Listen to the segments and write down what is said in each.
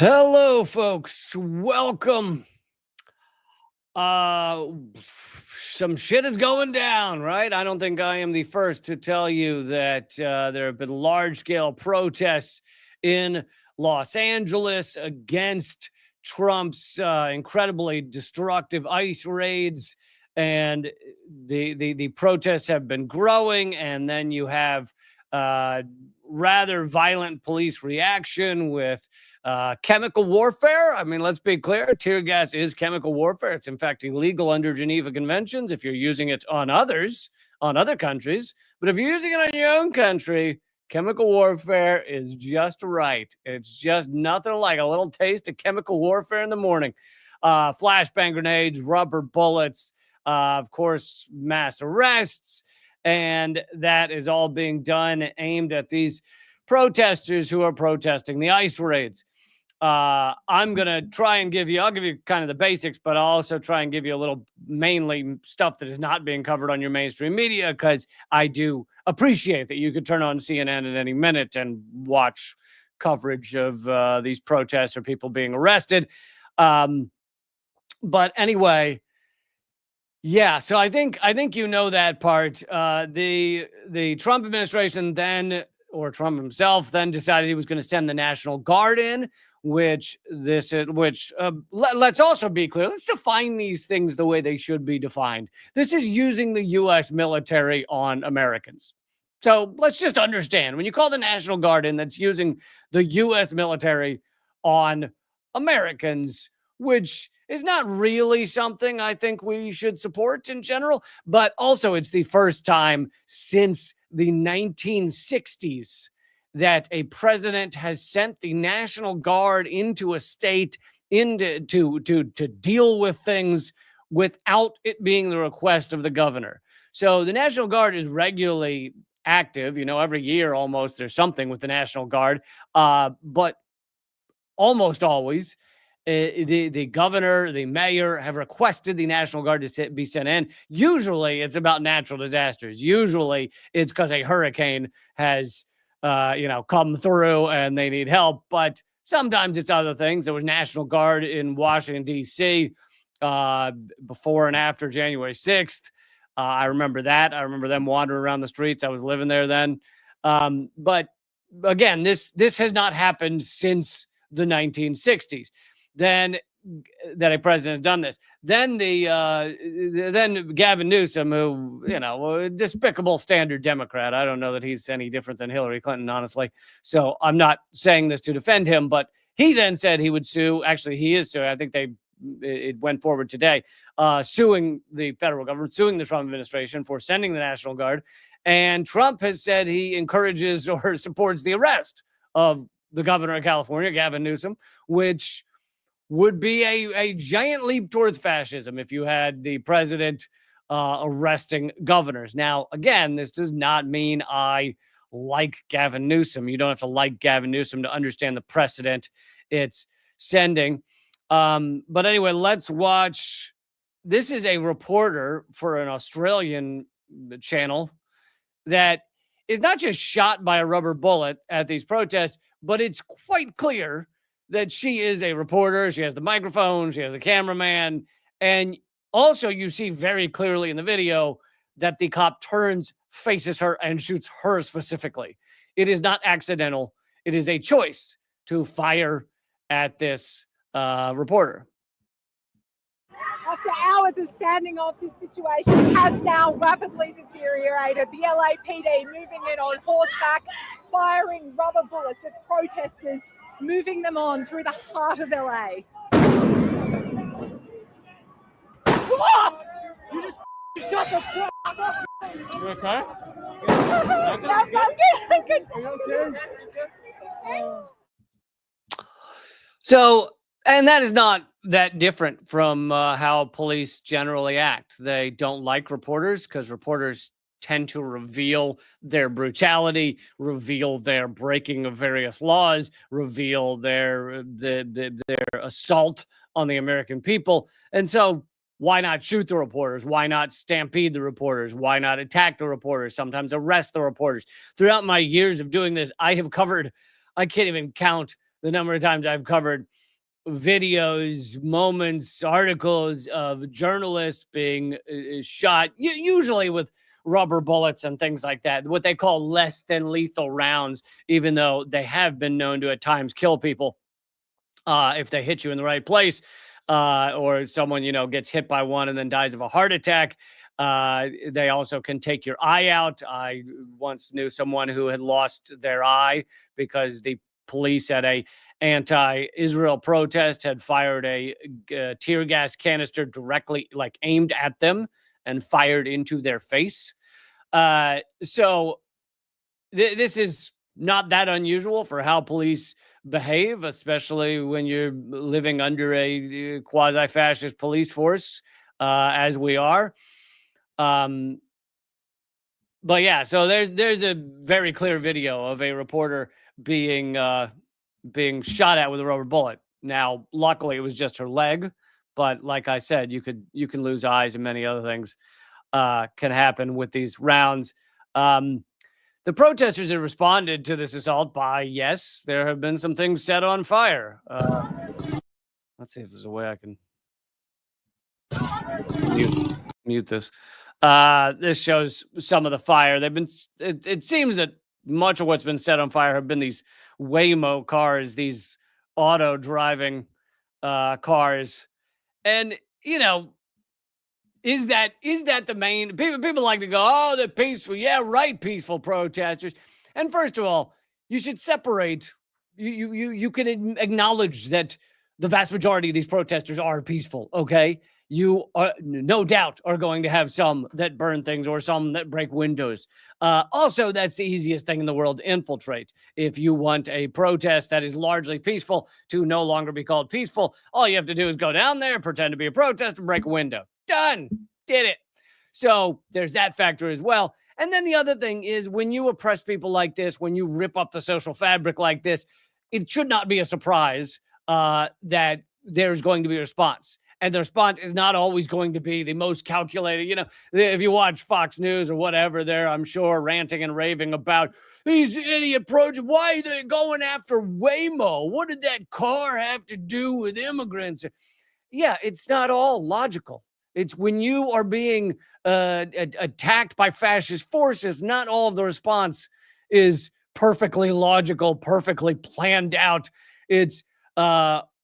Hello, folks. Welcome. Uh, some shit is going down, right? I don't think I am the first to tell you that there have been large scale protests in Los Angeles against Trump's incredibly destructive ICE raids. And the protests have been growing. And then you have uh, rather violent police reaction with chemical warfare. I mean, let's be clear, tear gas is chemical warfare. It's in fact illegal under Geneva Conventions if you're using it on others, on other countries. But if you're using it on your own country, chemical warfare is just right. It's just nothing like a little taste of chemical warfare in the morning. Flashbang grenades, rubber bullets, of course, mass arrests. And that is all being done aimed at these protesters who are protesting the ICE raids. I'm going to try and I'll give you kind of the basics, but I'll also try and give you a little mainly stuff that is not being covered on your mainstream media, because I do appreciate that you could turn on CNN at any minute and watch coverage of these protests or people being arrested. But anyway, yeah, so I think you know that part. The Trump administration then, or Trump himself, then decided he was going to send the National Guard in, let's also be clear. Let's define these things the way they should be defined. This is using the U.S. military on Americans. So let's just understand, when you call the National Guard in, that's using the U.S. military on Americans, which is not really something I think we should support in general, but also it's the first time since the 1960s that a president has sent the National Guard into a state to deal with things without it being the request of the governor. So the National Guard is regularly active. Every year almost there's something with the National Guard, but almost always the governor, the mayor have requested the National Guard to be sent in. Usually it's about natural disasters. Usually it's because a hurricane has, come through and they need help. But sometimes it's other things. There was National Guard in Washington, D.C. Before and after January 6th. I remember that. I remember them wandering around the streets. I was living there then. But again, this has not happened since the 1960s. Then that a president has done this. Then then Gavin Newsom, who, a despicable standard Democrat. I don't know that he's any different than Hillary Clinton, honestly. So I'm not saying this to defend him, but he then said he would sue. Actually, he is suing. I think it went forward today, suing the federal government, suing the Trump administration for sending the National Guard. And Trump has said he encourages or supports the arrest of the governor of California, Gavin Newsom, which would be a giant leap towards fascism if you had the president arresting governors. Now, again, this does not mean I like Gavin Newsom. You don't have to like Gavin Newsom to understand the precedent it's sending. But anyway, let's watch. This is a reporter for an Australian channel that is not just shot by a rubber bullet at these protests, but it's quite clear that she is a reporter. She has the microphone, she has a cameraman, and also you see very clearly in the video that the cop turns, faces her, and shoots her specifically. It is not accidental. It is a choice to fire at this reporter. After hours of standing off, this situation has now rapidly deteriorated. The LAPD moving in on horseback, firing rubber bullets at protesters, moving them on through the heart of LA. Oh! You just shut the fuck up. You okay? I'm good. So, and that is not that different from how police generally act. They don't like reporters because reporters tend to reveal their brutality, reveal their breaking of various laws, reveal their assault on the American people. And so why not shoot the reporters? Why not stampede the reporters? Why not attack the reporters? Sometimes arrest the reporters. Throughout my years of doing this, I have covered, I can't even count the number of times I've covered videos, moments, articles of journalists being shot, usually with rubber bullets and things like that, what they call less than lethal rounds, even though they have been known to at times kill people if they hit you in the right place, or someone, gets hit by one and then dies of a heart attack. They also can take your eye out. I once knew someone who had lost their eye because the police at a anti-Israel protest had fired a tear gas canister directly, like aimed at them and fired into their face. So this is not that unusual for how police behave, especially when you're living under a quasi-fascist police force, as we are. But yeah, so there's a very clear video of a reporter being shot at with a rubber bullet. Now, luckily, it was just her leg, but like I said, you can lose eyes and many other things can happen with these rounds. The protesters have responded to this assault by, yes, there have been some things set on fire. Let's see if there's a way I can mute this. This shows some of the fire. It seems that much of what's been set on fire have been these Waymo cars, these auto driving cars. And, is that the main people like to go, oh, they're peaceful. Yeah, right, peaceful protesters. And first of all, you should separate. You can acknowledge that the vast majority of these protesters are peaceful, okay? You are no doubt are going to have some that burn things or some that break windows. Also, that's the easiest thing in the world to infiltrate. If you want a protest that is largely peaceful to no longer be called peaceful, all you have to do is go down there, pretend to be a protest, and break a window. Done. Did it. So there's that factor as well. And then the other thing is when you oppress people like this, when you rip up the social fabric like this, it should not be a surprise that there's going to be a response. And the response is not always going to be the most calculated. If you watch Fox News or whatever, they're, I'm sure, ranting and raving about these idiot projects. Why are they going after Waymo? What did that car have to do with immigrants? Yeah, it's not all logical. It's when you are being attacked by fascist forces, not all of the response is perfectly logical, perfectly planned out. It's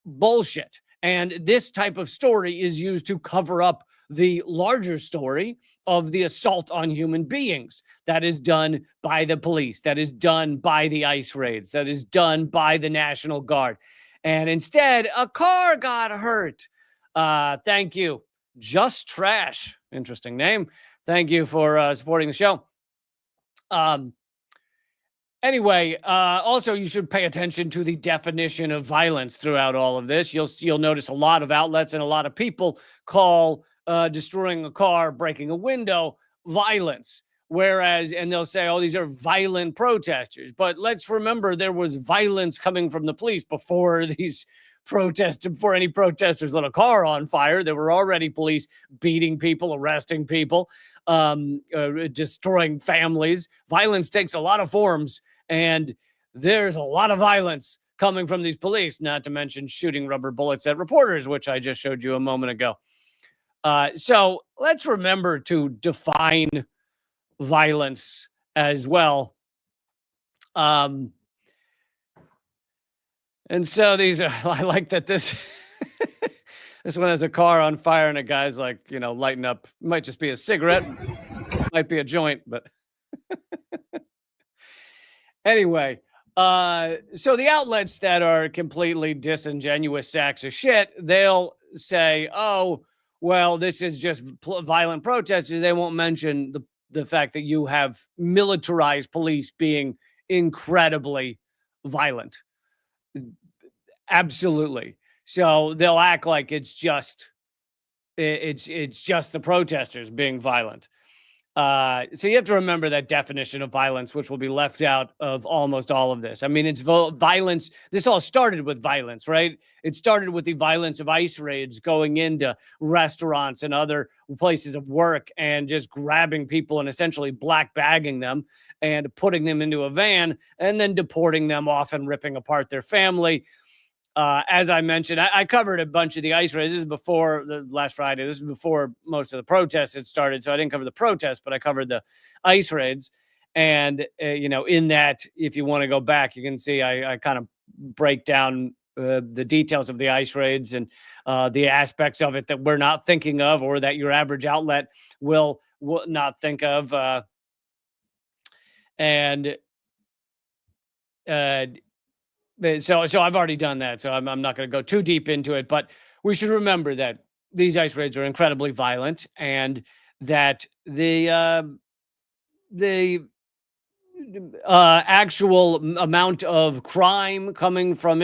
bullshit. And this type of story is used to cover up the larger story of the assault on human beings that is done by the police, that is done by the ICE raids, that is done by the National Guard. And instead, a car got hurt. Thank you. Just Trash. Interesting name. Thank you for supporting the show. Anyway, also you should pay attention to the definition of violence throughout all of this. You'll notice a lot of outlets and a lot of people call destroying a car, breaking a window, violence. And they'll say, oh, these are violent protesters. But let's remember there was violence coming from the police before these protests, before any protesters lit a car on fire. There were already police beating people, arresting people, destroying families. Violence takes a lot of forms, and there's a lot of violence coming from these police, not to mention shooting rubber bullets at reporters, which I just showed you a moment ago. So let's remember to define violence as well. And so these are, I like that this this one has a car on fire and a guy's like, lighting up. Might just be a cigarette, might be a joint, but anyway. So the outlets that are completely disingenuous sacks of shit, they'll say, oh, well, this is just violent protesters. They won't mention the fact that you have militarized police being incredibly violent. Absolutely. So they'll act like it's just the protesters being violent. So you have to remember that definition of violence, which will be left out of almost all of this. I mean, it's violence. This all started with violence, right? It started with the violence of ICE raids going into restaurants and other places of work and just grabbing people and essentially black bagging them and putting them into a van and then deporting them off and ripping apart their family. As I mentioned, I covered a bunch of the ICE raids. This is before the last Friday. This is before most of the protests had started. So I didn't cover the protests, but I covered the ICE raids. And, in that, if you want to go back, you can see I kind of break down the details of the ICE raids and the aspects of it that we're not thinking of or that your average outlet will not think of. And so I've already done that, so I'm not going to go too deep into it. But we should remember that these ICE raids are incredibly violent, and that the actual amount of crime coming from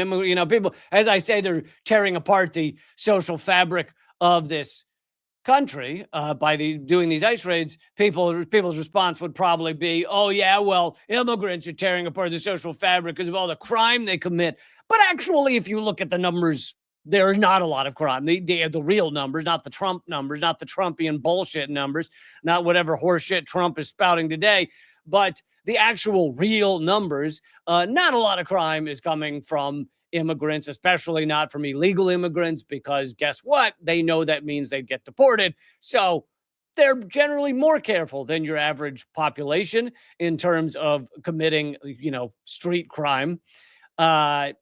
people, as I say, they're tearing apart the social fabric of this country by doing these ICE raids. People's response would probably be, "Oh yeah, well, immigrants are tearing apart the social fabric because of all the crime they commit." But actually, if you look at the numbers, there is not a lot of crime. The real numbers, not the Trump numbers, not the Trumpian bullshit numbers, not whatever horseshit Trump is spouting today, but the actual real numbers. Not a lot of crime is coming from immigrants, especially not from illegal immigrants, because guess what? They know that means they get deported. So they're generally more careful than your average population in terms of committing, street crime. And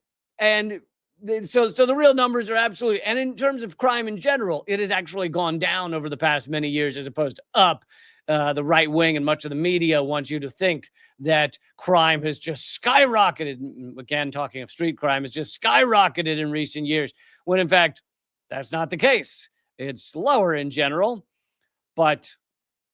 so the real numbers are absolutely, and in terms of crime in general, it has actually gone down over the past many years as opposed to up. The right wing and much of the media wants you to think that crime has just skyrocketed. Again, talking of street crime, has just skyrocketed in recent years, when in fact, that's not the case. It's lower in general, but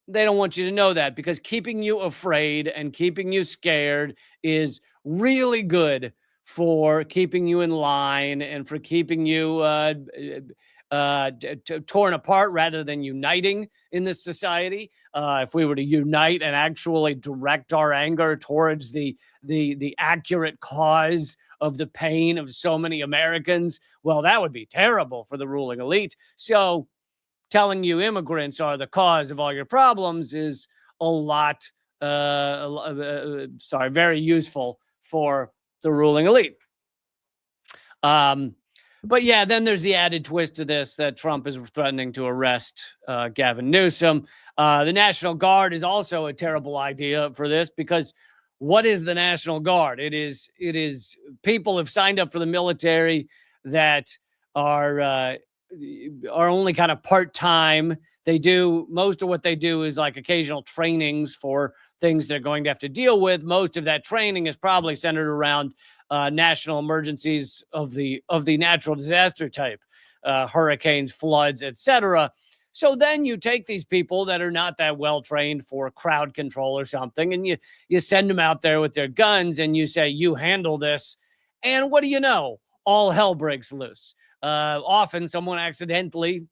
they don't want you to know that, because keeping you afraid and keeping you scared is really good for keeping you in line and for keeping you torn apart rather than uniting in this society. If we were to unite and actually direct our anger towards the accurate cause of the pain of so many Americans, well, that would be terrible for the ruling elite. So telling you immigrants are the cause of all your problems is very useful for the ruling elite. But yeah, then there's the added twist to this that Trump is threatening to arrest Gavin Newsom. The National Guard is also a terrible idea for this, because what is the National Guard? It is people have signed up for the military that are only kind of part-time. Most of what they do is like occasional trainings for things they're going to have to deal with. Most of that training is probably centered around national emergencies of the natural disaster type, hurricanes, floods, etc. So then you take these people that are not that well trained for crowd control or something, and you send them out there with their guns, and you say, "You handle this," and what do you know? All hell breaks loose. Often someone accidentally,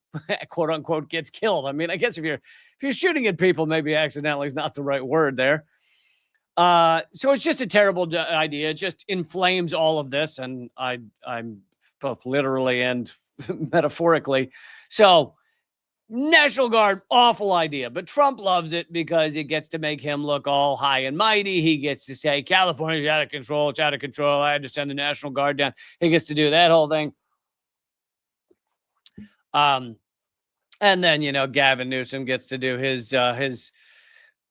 quote unquote, gets killed. I mean, I guess if you're shooting at people, maybe accidentally is not the right word there. So it's just a terrible idea. It just inflames all of this, and I'm both literally and metaphorically. So National Guard, awful idea, but Trump loves it because it gets to make him look all high and mighty. He gets to say, "California's out of control. It's out of control. I had to send the National Guard down." He gets to do that whole thing. And then, Gavin Newsom gets to do his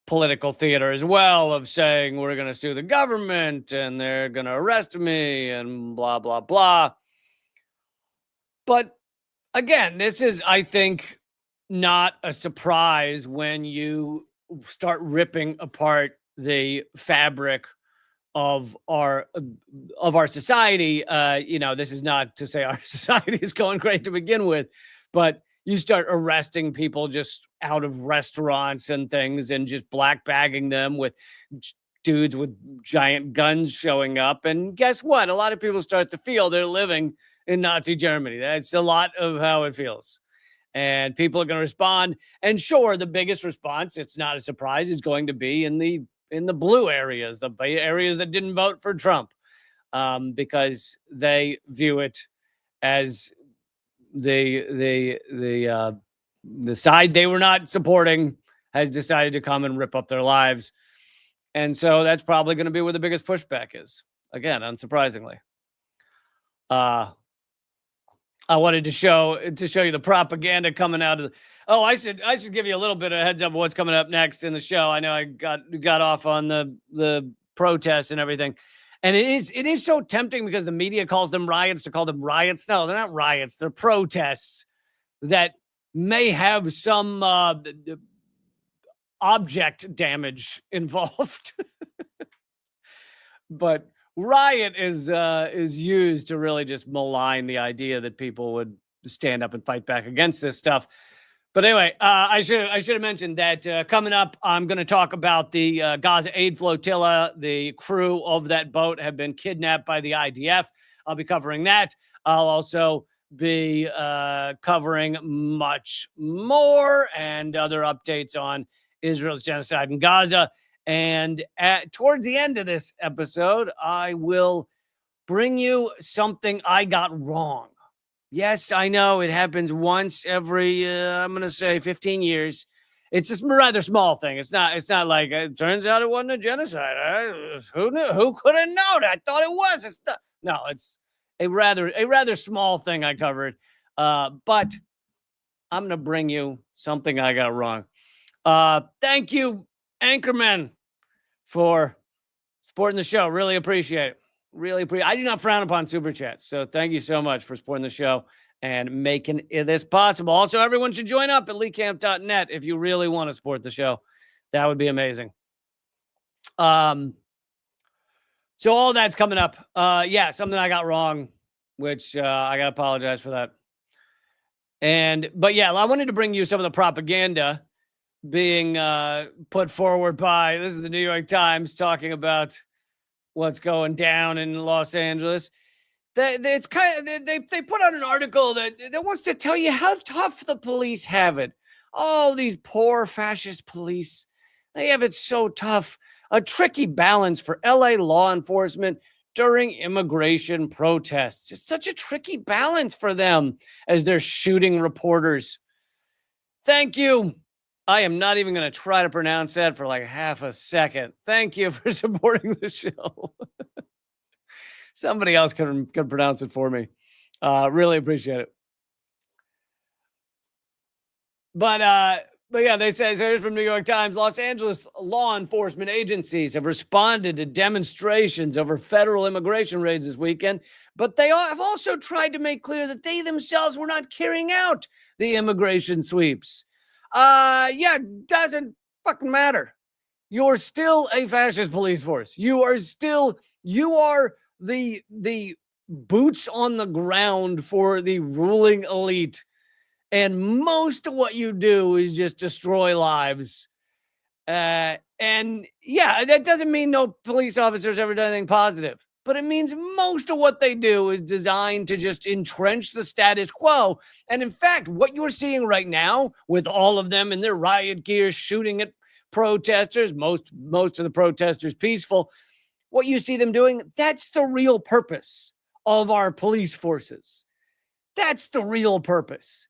political theater as well, of saying, "We're going to sue the government and they're going to arrest me," and blah, blah, blah. But again, this is, I think, not a surprise when you start ripping apart the fabric of our society. This is not to say our society is going great to begin with, but you start arresting people just out of restaurants and things, and just black bagging them with dudes with giant guns showing up. And guess what? A lot of people start to feel they're living in Nazi Germany. That's a lot of how it feels. and people are going to respond. And sure, the biggest response, it's not a surprise, is going to be in the blue areas, the areas that didn't vote for Trump, because they view it as the side they were not supporting has decided to come and rip up their lives. And so that's probably going to be where the biggest pushback is. Again, unsurprisingly. I wanted to show you the propaganda coming out of I should give you a little bit of heads up of what's coming up next in the show. I know I got off on the protests and everything. And it is so tempting because the media calls them riots to call them riots. No, they're not riots. They're protests that may have some object damage involved. But riot is used to really just malign the idea that people would stand up and fight back against this stuff. But anyway, I should have mentioned that coming up, I'm going to talk about the Gaza Aid Flotilla. The crew of that boat have been kidnapped by the IDF. I'll be covering that. I'll also be covering much more and other updates on Israel's genocide in Gaza. And towards the end of this episode, I will bring you something I got wrong. Yes, I know it happens once every, I'm going to say 15 years. It's just a rather small thing. It's not like it turns out it wasn't a genocide. Who knew? Who could have known? I thought it was. It's not. No, it's a rather small thing I covered. But I'm going to bring you something I got wrong. Thank you, Anchorman, for supporting the show. Really appreciate it. I do not frown upon super chats. So thank you so much for supporting the show and making this possible. Also, everyone should join up at leecamp.net if you really want to support the show. That would be amazing. So all that's coming up. Something I got wrong, which I got to apologize for that. But I wanted to bring you some of the propaganda being put forward by, this is the New York Times talking about what's going down in Los Angeles. They put out an article that wants to tell you how tough the police have it. Oh, these poor fascist police. They have it so tough. A tricky balance for LA law enforcement during immigration protests. It's such a tricky balance for them as they're shooting reporters. Thank you. I am not even going to try to pronounce that for like half a second. Thank you for supporting the show. Somebody else can pronounce it for me. Really appreciate it. But they say, so here's from New York Times. Los Angeles law enforcement agencies have responded to demonstrations over federal immigration raids this weekend, but they have also tried to make clear that they themselves were not carrying out the immigration sweeps. Doesn't fucking matter. You're still a fascist police force. You are the boots on the ground for the ruling elite. And most of what you do is just destroy lives. That doesn't mean no police officers ever done anything positive. But it means most of what they do is designed to just entrench the status quo. And in fact, what you're seeing right now with all of them in their riot gear shooting at protesters, most of the protesters peaceful, what you see them doing, that's the real purpose of our police forces. That's the real purpose.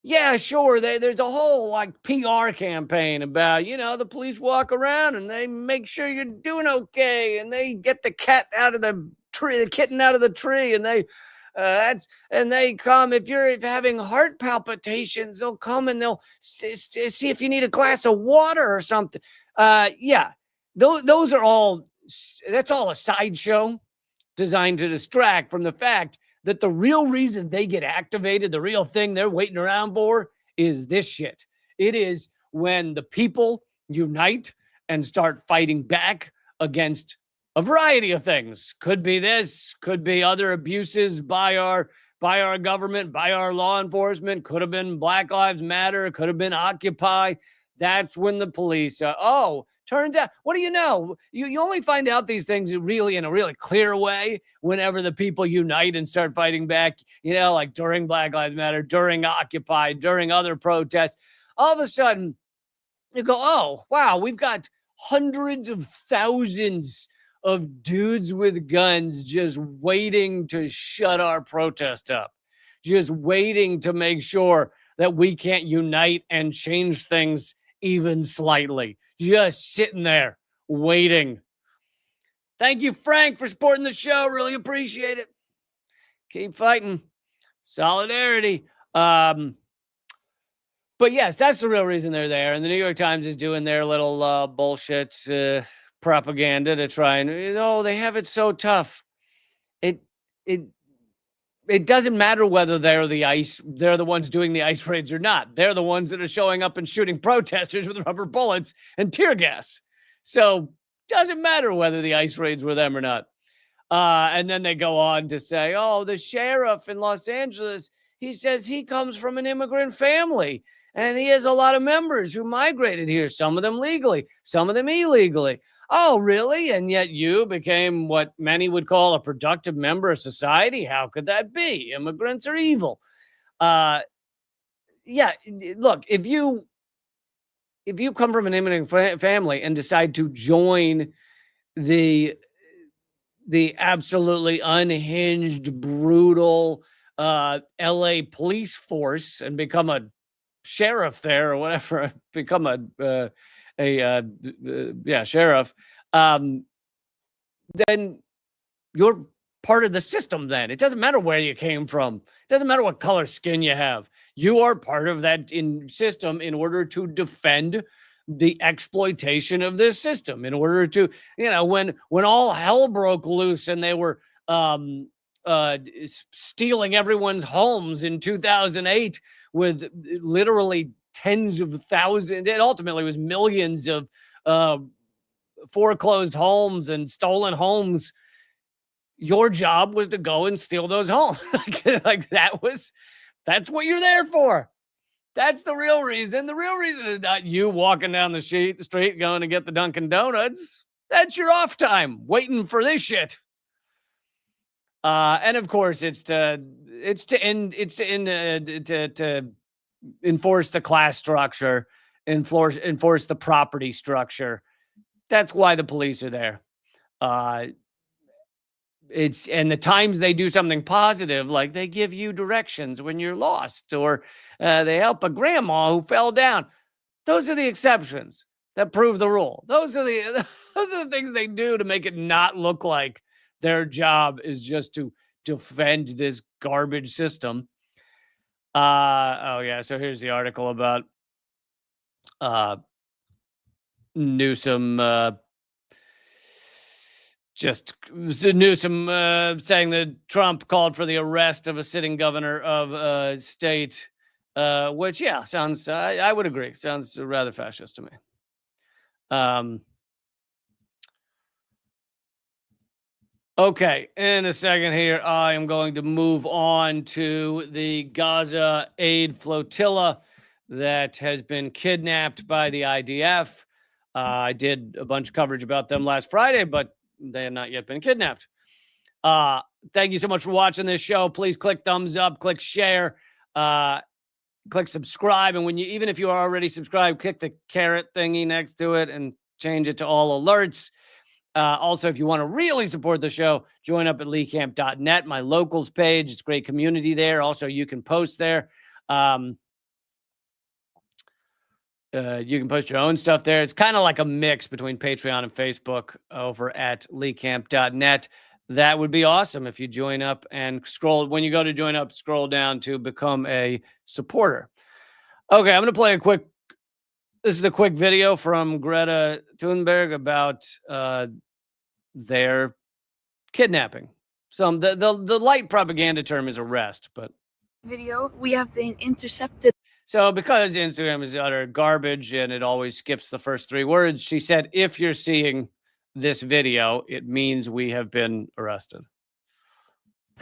Yeah, sure. There's a whole PR campaign about, the police walk around and they make sure you're doing okay, and they get the cat out of the tree, the kitten out of the tree, and they come if you're having heart palpitations, they'll come and they'll see if you need a glass of water or something. Those are all. That's all a sideshow designed to distract from the fact that the real reason they get activated, the real thing they're waiting around for, is this shit. It is when the people unite and start fighting back against a variety of things. Could be this, could be other abuses by our government, by our law enforcement, could have been Black Lives Matter, could have been Occupy. That's when the police, turns out, what do you know? You only find out these things really in a really clear way whenever the people unite and start fighting back, like during Black Lives Matter, during Occupy, during other protests. All of a sudden, you go, oh, wow, we've got hundreds of thousands of dudes with guns just waiting to shut our protest up, just waiting to make sure that we can't unite and change things even slightly, just sitting there waiting. Thank you, Frank, for supporting the show. Really appreciate it. Keep fighting. Solidarity. But yes, that's the real reason they're there. And the New York Times is doing their little bullshit propaganda to try and, they have it so tough. It doesn't matter whether they're the ones doing the ICE raids or not. They're the ones that are showing up and shooting protesters with rubber bullets and tear gas. So doesn't matter whether the ICE raids were them or not. And then they go on to say, the sheriff in Los Angeles, he says he comes from an immigrant family and he has a lot of members who migrated here, some of them legally, some of them illegally. Oh, really? And yet you became what many would call a productive member of society? How could that be? Immigrants are evil. Yeah, look, if you come from an immigrant family and decide to join the absolutely unhinged, brutal LA police force and become a sheriff there or whatever, become a sheriff, then you're part of the system. Then it doesn't matter where you came from. It doesn't matter what color skin you have. You are part of that system in order to defend the exploitation of this system, in order to, when all hell broke loose and they were stealing everyone's homes in 2008 with literally tens of thousands, it ultimately was millions of foreclosed homes and stolen homes. Your job was to go and steal those homes. That's what you're there for. That's the real reason. The real reason is not you walking down the street going to get the Dunkin' Donuts. That's your off time, waiting for this shit. And of course, it's to enforce the class structure, enforce the property structure. That's why the police are there. And the times they do something positive, like they give you directions when you're lost, or they help a grandma who fell down. Those are the exceptions that prove the rule. Those are the things they do to make it not look like their job is just to defend this garbage system. So here's the article about Newsom. Newsom saying that Trump called for the arrest of a sitting governor of a state, which, sounds, I would agree, sounds rather fascist to me. Okay, in a second here, I am going to move on to the Gaza Aid Flotilla that has been kidnapped by the IDF. I did a bunch of coverage about them last Friday, but they have not yet been kidnapped. Thank you so much for watching this show. Please click thumbs up, click share, click subscribe. And even if you are already subscribed, click the caret thingy next to it and change it to all alerts. Also, if you want to really support the show, join up at leecamp.net, my locals page. It's a great community there. Also, you can post there. You can post your own stuff there. It's kind of like a mix between Patreon and Facebook over at leecamp.net. That would be awesome if you join up and scroll. When you go to join up, scroll down to become a supporter. Okay, I'm going to play this is a quick video from Greta Thunberg about their kidnapping. So the light propaganda term is arrest, but video, we have been intercepted. So because Instagram is utter garbage and it always skips the first 3 words, she said, if you're seeing this video, it means we have been arrested.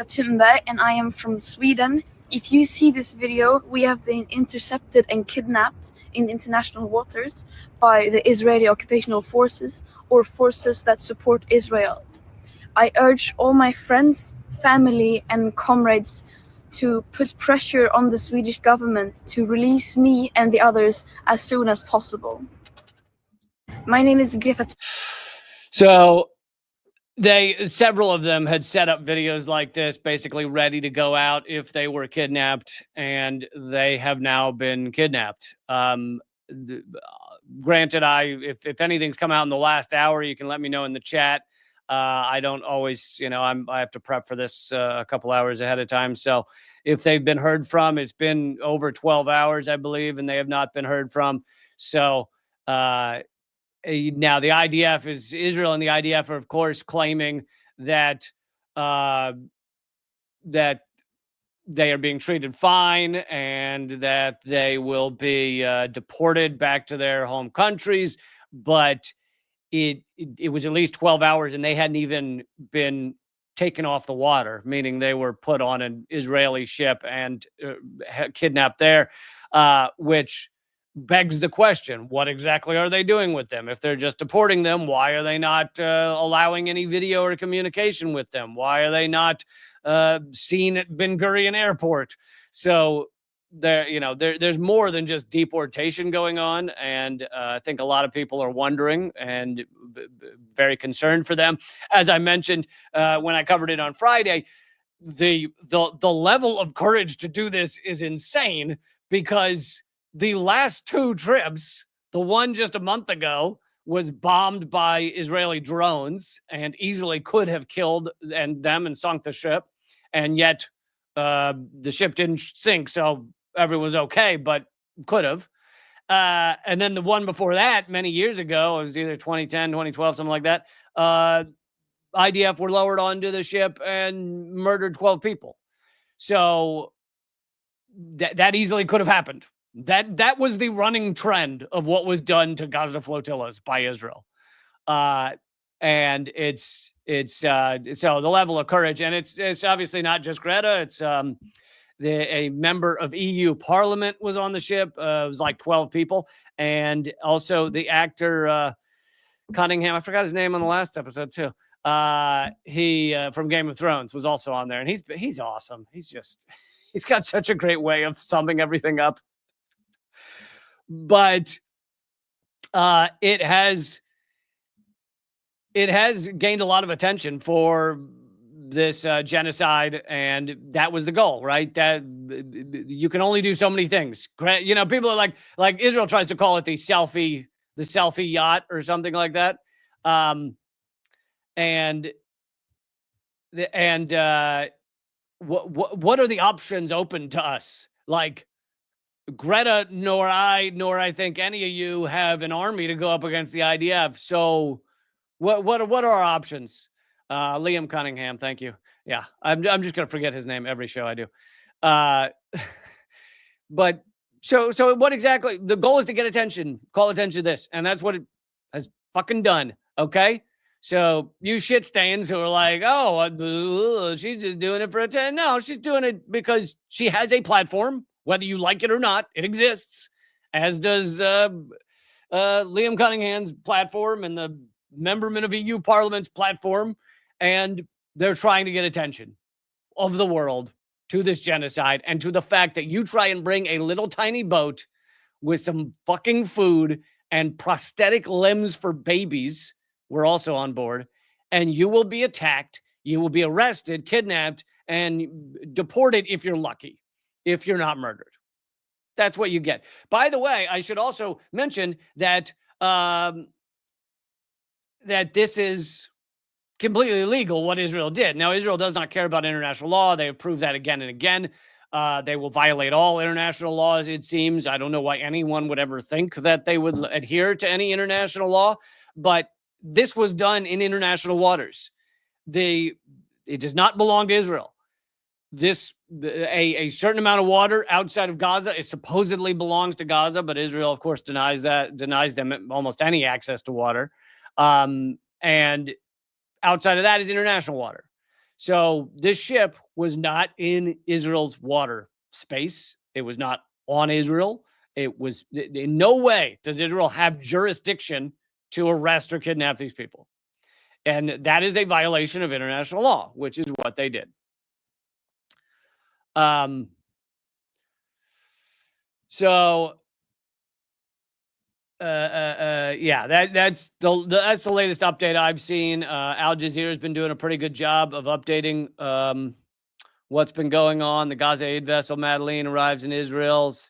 Thunberg, and I am from Sweden. If you see this video, we have been intercepted and kidnapped in international waters by the Israeli occupational forces or forces that support Israel. I urge all my friends, family, and comrades to put pressure on the Swedish government to release me and the others as soon as possible. My name is Greta. So several of them had set up videos like this, basically ready to go out if they were kidnapped, and they have now been kidnapped. Granted, if anything's come out in the last hour, you can let me know in the chat. I don't always, I have to prep for this a couple hours ahead of time. So if they've been heard from, it's been over 12 hours, I believe, and they have not been heard from. So now the IDF is Israel, and the IDF are, of course, claiming that that they are being treated fine and that they will be deported back to their home countries. But it was at least 12 hours, and they hadn't even been taken off the water, meaning they were put on an Israeli ship and kidnapped there, which begs the question, what exactly are they doing with them? If they're just deporting them, why are they not allowing any video or communication with them? Why are they not seen at Ben Gurion Airport? So there's more than just deportation going on, and I think a lot of people are wondering and very concerned for them. As I mentioned when I covered it on Friday, the level of courage to do this is insane, because the last two trips, the one just a month ago, was bombed by Israeli drones and easily could have killed them and sunk the ship. And yet the ship didn't sink, so everyone was okay, but could have. And then the one before that, many years ago, it was either 2010, 2012, something like that, IDF were lowered onto the ship and murdered 12 people. So that easily could have happened. That was the running trend of what was done to Gaza flotillas by Israel. And it's so the level of courage, and it's obviously not just Greta. It's a member of EU Parliament was on the ship. It was like 12 people, and also the actor Cunningham. I forgot his name on the last episode too. He from Game of Thrones was also on there, and he's awesome. He's got such a great way of summing everything up. But it has gained a lot of attention for this genocide, and that was the goal, right? That you can only do so many things. People are like Israel tries to call it the selfie yacht or something like that. What are the options open to us? Like, Greta, nor I think any of you have an army to go up against the IDF. So what are our options? Liam Cunningham, thank you. Yeah, I'm just gonna forget his name every show I do. But so what exactly? The goal is to get attention, call attention to this, and that's what it has fucking done. Okay. So you shit stains who are like, oh, she's just doing it for attention. No, she's doing it because she has a platform. Whether you like it or not, it exists, as does Liam Cunningham's platform and the memberment of EU Parliament's platform. And they're trying to get attention of the world to this genocide and to the fact that you try and bring a little tiny boat with some fucking food and prosthetic limbs for babies. We're also on board, and you will be attacked. You will be arrested, kidnapped, and deported if you're lucky. If you're not murdered. That's what you get. By the way, I should also mention that that this is completely illegal, what Israel did. Now, Israel does not care about international law. They have proved that again and again. They will violate all international laws, it seems. I don't know why anyone would ever think that they would adhere to any international law, but this was done in international waters. It does not belong to Israel. A certain amount of water outside of Gaza, it supposedly belongs to Gaza, but Israel, of course, denies them almost any access to water. And outside of that is international water. So this ship was not in Israel's water space. It was not on Israel. It was in no way does Israel have jurisdiction to arrest or kidnap these people. And that is a violation of international law, which is what they did. So yeah, that's the latest update I've seen. Al Jazeera has been doing a pretty good job of updating what's been going on. The Gaza Aid vessel Madeleine arrives in Israel's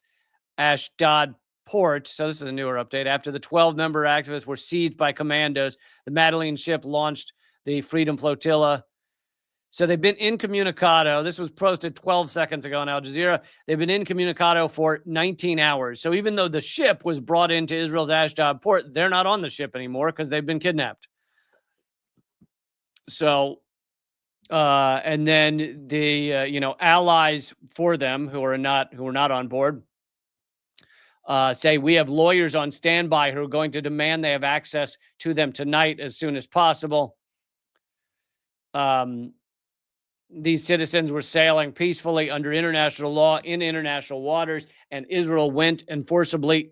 Ashdod port. So this is a newer update. After the 12-member activists were seized by commandos, the Madeleine ship launched the Freedom Flotilla. So they've been incommunicado. This was posted 12 seconds ago on Al Jazeera. They've been incommunicado for 19 hours. So even though the ship was brought into Israel's Ashdod port, they're not on the ship anymore because they've been kidnapped. So, and then the allies for them who are not on board say we have lawyers on standby who are going to demand they have access to them tonight as soon as possible. These citizens were sailing peacefully under international law in international waters, and Israel went and forcibly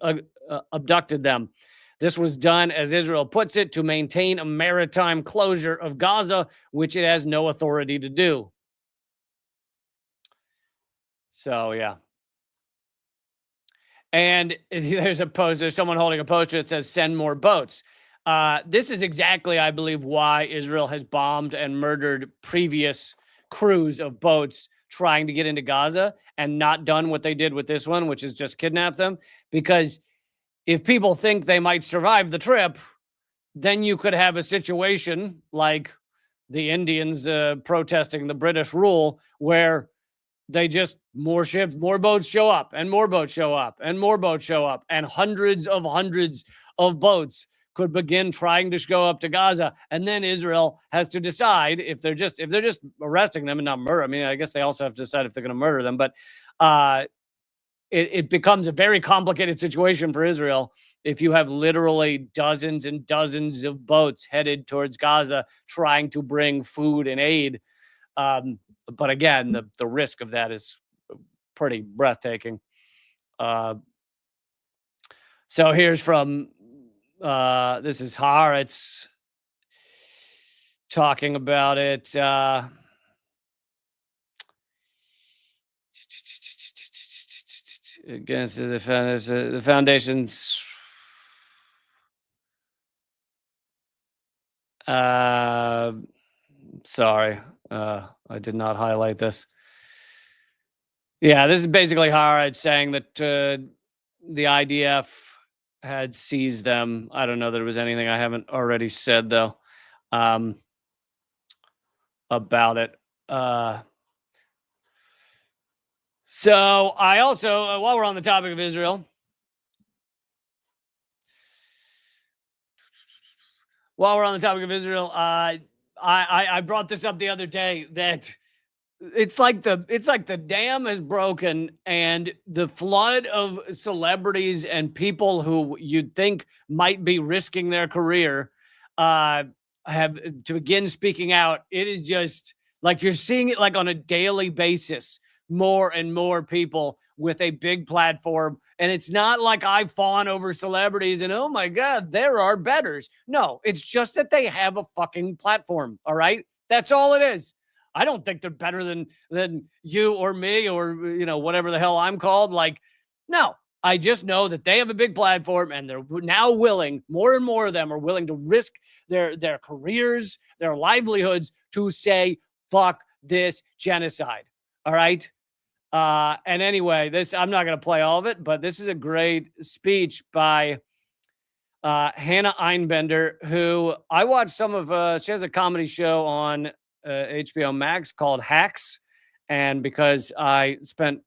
abducted them. This was done, as Israel puts it, to maintain a maritime closure of Gaza, which it has no authority to do. So, yeah. And there's someone holding a poster that says, send more boats. This is exactly, I believe, why Israel has bombed and murdered previous crews of boats trying to get into Gaza and not done what they did with this one, which is just kidnap them. Because if people think they might survive the trip, then you could have a situation like the Indians protesting the British rule, where they just more ships, more boats show up, and more boats show up, and more boats show up, and hundreds of boats could begin trying to go up to Gaza, and then Israel has to decide if they're just arresting them and not murder. I mean, I guess they also have to decide if they're going to murder them, but it becomes a very complicated situation for Israel if you have literally dozens and dozens of boats headed towards Gaza trying to bring food and aid. But again, the risk of that is pretty breathtaking. So here's from this is Haaretz talking about it. Against the foundation's sorry, I did not highlight this. Yeah, this is basically Haaretz saying that the IDF had seized them. I don't know that there was anything I haven't already said, though, about it. So I also, while we're on the topic of Israel, I brought this up the other day that it's like the dam is broken, and the flood of celebrities and people who you'd think might be risking their career have to begin speaking out. It is just like you're seeing it like on a daily basis, more and more people with a big platform. And it's not like I fawn over celebrities and, oh my God, there are betters. No, it's just that they have a fucking platform. All right. That's all it is. I don't think they're better than you or me or, whatever the hell I'm called. Like, no, I just know that they have a big platform, and they're now willing, more and more of them are willing to risk their careers, their livelihoods to say, fuck this genocide. All right. And anyway, I'm not going to play all of it, but this is a great speech by Hannah Einbender, who I watched some of. She has a comedy show on HBO Max called Hacks. And because I spent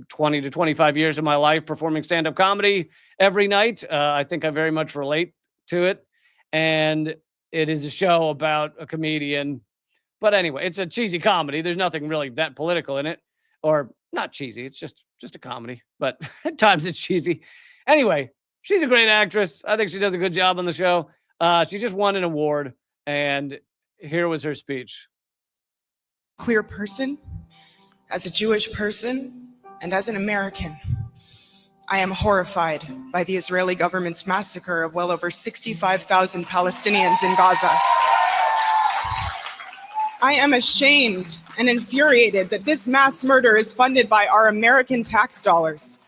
20 to 25 years of my life performing stand-up comedy every night, I think I very much relate to it. And it is a show about a comedian. But anyway, it's a cheesy comedy. There's nothing really that political in it. Or not cheesy. It's just a comedy. But at times it's cheesy. Anyway, she's a great actress. I think she does a good job on the show. She just won an award. And here was her speech. queer person, as a Jewish person, and as an American, I am horrified by the Israeli government's massacre of well over 65,000 Palestinians in Gaza. I am ashamed and infuriated that this mass murder is funded by our American tax dollars.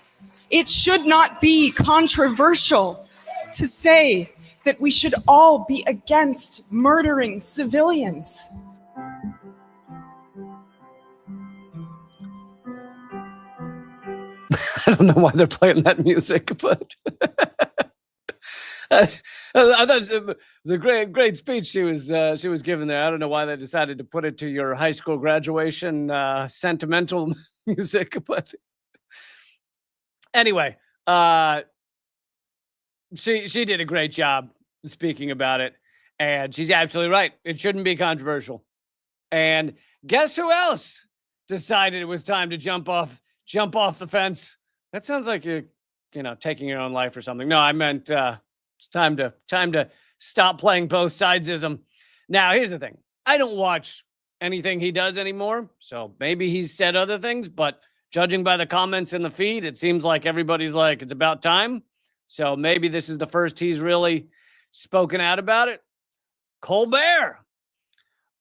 It should not be controversial to say that we should all be against murdering civilians. I don't know why they're playing that music, but I thought it was a great speech she was giving there. I don't know why they decided to put it to your high school graduation sentimental music, but anyway, she did a great job speaking about it, and she's absolutely right. It shouldn't be controversial. And guess who else decided it was time to jump off the fence? That sounds like you're, taking your own life or something. No, I meant it's time to stop playing both sidesism. Now, here's the thing. I don't watch anything he does anymore, so maybe he's said other things, but judging by the comments in the feed, it seems like everybody's like, it's about time. So maybe this is the first he's really spoken out about it. Colbert.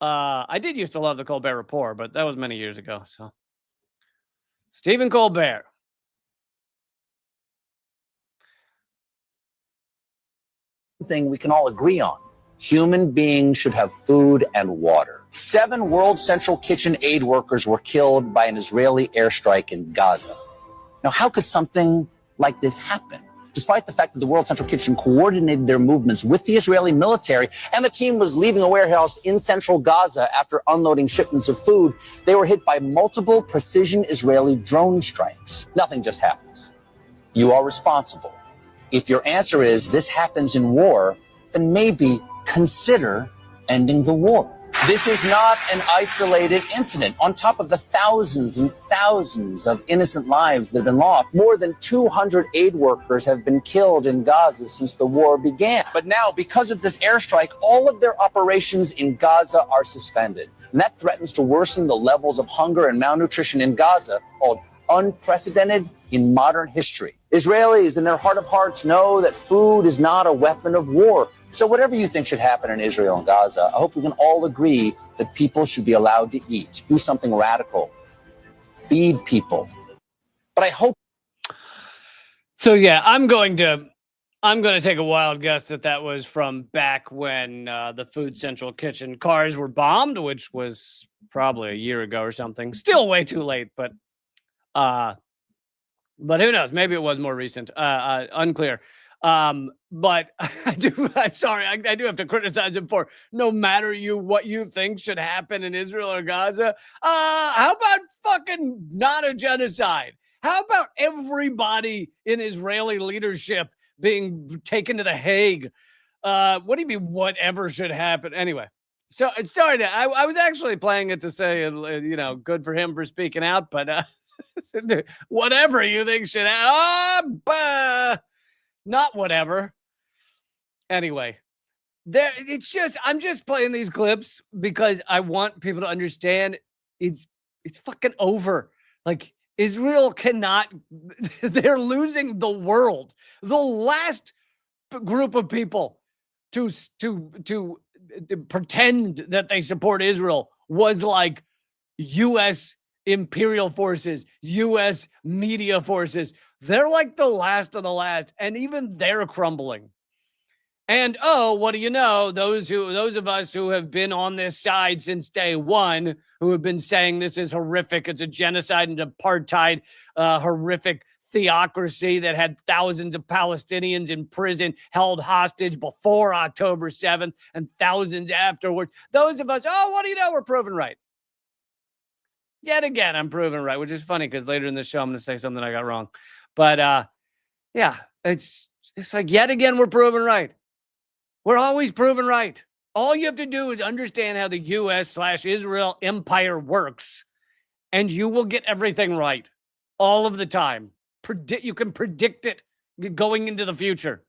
I did used to love the Colbert Report, but that was many years ago. So Stephen Colbert. Thing we can all agree on. Human beings should have food and water. 7 World Central Kitchen aid workers were killed by an Israeli airstrike in Gaza. Now, how could something like this happen? Despite the fact that the World Central Kitchen coordinated their movements with the Israeli military and the team was leaving a warehouse in central Gaza after unloading shipments of food, they were hit by multiple precision Israeli drone strikes. Nothing just happens. You are responsible. If your answer is this happens in war, then maybe consider ending the war. This is not an isolated incident. On top of the thousands and thousands of innocent lives that have been lost, more than 200 aid workers have been killed in Gaza since the war began. But now, because of this airstrike, all of their operations in Gaza are suspended. And that threatens to worsen the levels of hunger and malnutrition in Gaza, called unprecedented in modern history. Israelis, in their heart of hearts, know that food is not a weapon of war. So whatever you think should happen in Israel and Gaza, I hope we can all agree that people should be allowed to eat. Do something radical. Feed people. But I hope. So yeah, I'm going to take a wild guess that was from back when the Food Central Kitchen cars were bombed, which was probably a year ago or something. Still way too late, but who knows? Maybe it was more recent. Unclear. But I do have to criticize him for no matter what you think should happen in Israel or Gaza. How about fucking not a genocide? How about everybody in Israeli leadership being taken to The Hague? What do you mean whatever should happen? Anyway, so sorry, I was actually playing it to say, good for him for speaking out, but whatever you think should happen. Not whatever. Anyway, I'm just playing these clips because I want people to understand it's fucking over. Like, Israel cannot, they're losing the world. The last group of people to pretend that they support Israel was like U.S. imperial forces, U.S. media forces. They're like the last of the last, and even they're crumbling. And what do you know? Those of us who have been on this side since day one, who have been saying this is horrific, it's a genocide and apartheid, horrific theocracy that had thousands of Palestinians in prison, held hostage before October 7th, and thousands afterwards. Those of us, what do you know? We're proven right. Yet again, I'm proven right, which is funny because later in the show, I'm going to say something I got wrong. But yeah, it's like yet again, we're proven right. We're always proven right. All you have to do is understand how the U.S./Israel empire works, and you will get everything right all of the time. You can predict it going into the future.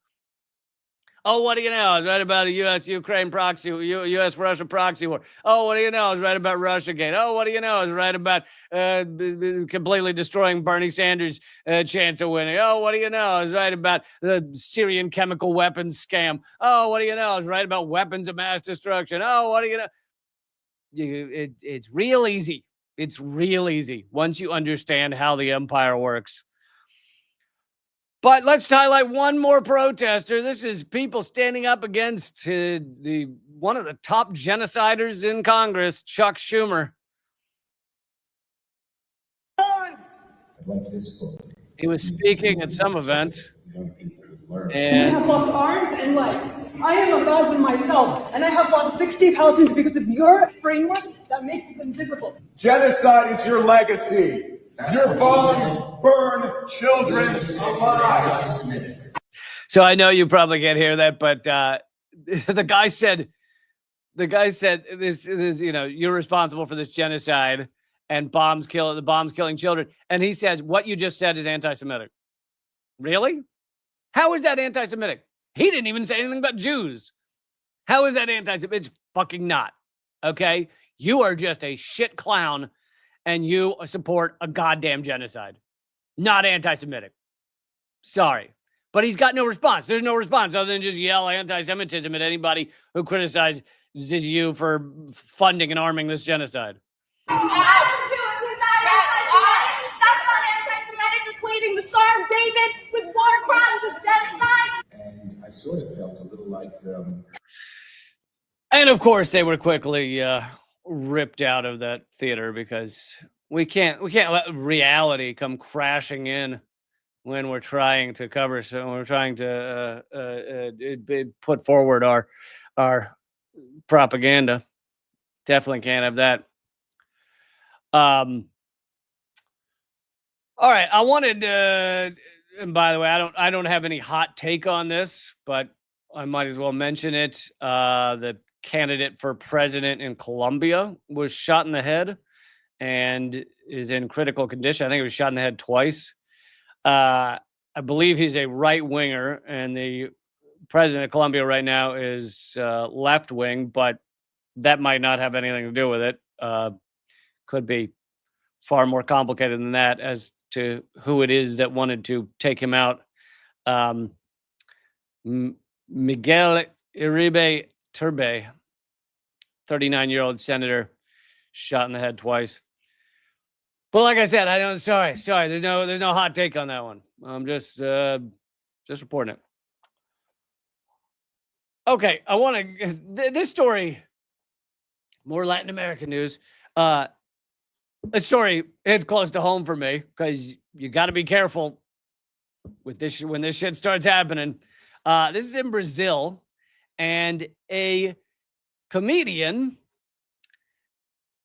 Oh, what do you know? I was right about a U.S.-Ukraine proxy, U.S.-Russia proxy war. Oh, what do you know? I was right about Russiagate. Oh, what do you know? I was right about completely destroying Bernie Sanders' chance of winning. Oh, what do you know? I was right about the Syrian chemical weapons scam. Oh, what do you know? I was right about weapons of mass destruction. Oh, what do you know? It's real easy. It's real easy once you understand how the empire works. But let's highlight one more protester. This is people standing up against one of the top genociders in Congress, Chuck Schumer. He was speaking at some event. And I have lost arms and legs. I am a Gazan myself, and I have lost 60 pounds because of your framework that makes us invisible. Genocide is your legacy. Your bombs burn children alive. So I know you probably can't hear that, but the guy said, this, you're responsible for this genocide and bombs killing children. And he says, what you just said is anti-Semitic. Really? How is that anti-Semitic? He didn't even say anything about Jews. How is that anti-Semitic? It's fucking not. Okay? You are just a shit clown and you support a goddamn genocide. Not anti-Semitic. Sorry. But he's got no response. There's no response other than just yell anti-Semitism at anybody who criticizes you for funding and arming this genocide. That's not anti-Semitic, equating the Star of David with war crimes of genocide. And I sort of felt a little like... And of course, they were quickly ripped out of that theater because we can't let reality come crashing in when we're trying to cover. So we're trying to put forward our propaganda. Definitely can't have that. All right, I wanted to, and by the way, I don't have any hot take on this, but I might as well mention it. The candidate for president in Colombia was shot in the head and is in critical condition. I think he was shot in the head twice. I believe he's a right winger, and the president of Colombia right now is left wing, but that might not have anything to do with it. Could be far more complicated than that as to who it is that wanted to take him out. Miguel Uribe Turbe, 39-year-old senator, shot in the head twice. But like I said, sorry. There's no hot take on that one. I'm just reporting it. Okay, I want to this story, more Latin American news. This story hits close to home for me because you got to be careful with this when this shit starts happening. This is in Brazil, and a comedian